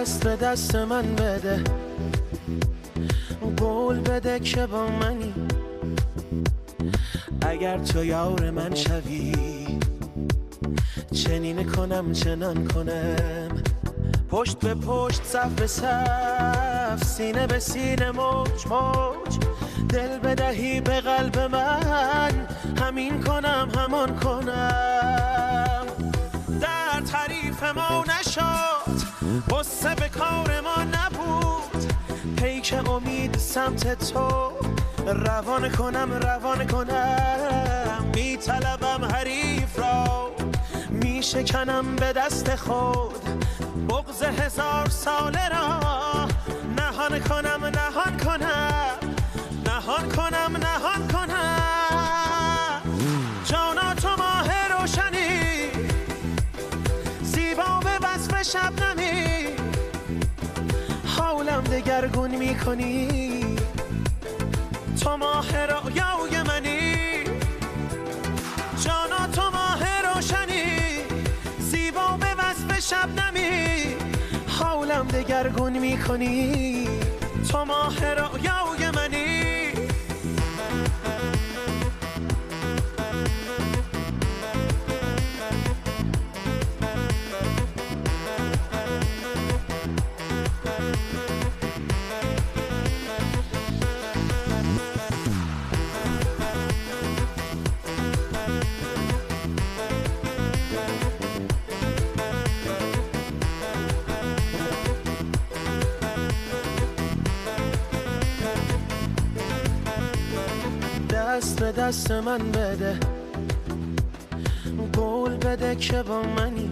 دست به دست من بده، قول بده که با منی. اگر تو یار من شوی، چنین کنم چنان کنم. پشت به پشت، صف به صف، سینه به سینه، موج موج. دل بدهی به قلب من، همین کنم همان کنم. در تعریف ما نشد، غصه به کار ما نبود. پیک امید سمت تو، روان کنم. میطلبم حریف را، میشکنم به دست خود. بغض 1000 ساله را نهان کنم. جانا تو ماه روشنی، زیبا به وصف شبنمی. حالم دگرگون میکنی، تو ماه رویای منی. جانا تو ماه روشنی، زیبا به وصف شبنمی. حالم دگرگون میکنی، تو ماه رویای منی. دست به دست من بده، قول بده که با منی.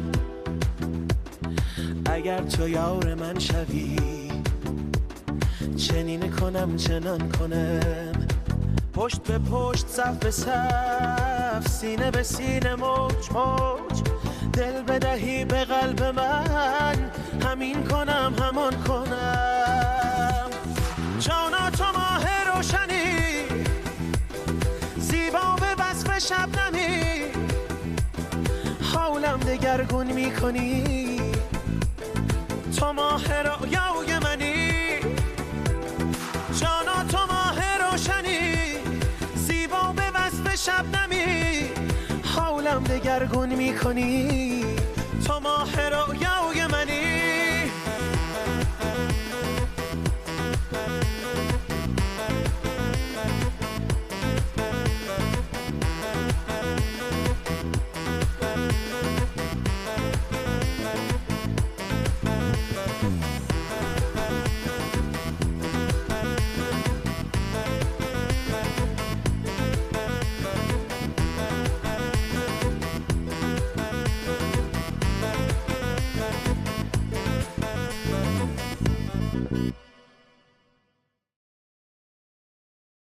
اگر تو یار من شوی، چنین کنم چنان کنم. پشت به پشت، صف به صف، سینه به سینه، موج موج. دل بدهی به قلب من، همین کنم همان کنم. جانا تو ماه روشنی، زیبا به وصف شبنمی. حالم دگرگون میکنی، تو ماه رویای منی. جانا تو ماه روشنی، زیبا به وصف شبنمی. حالم دگرگون میکنی، تو ماه رویای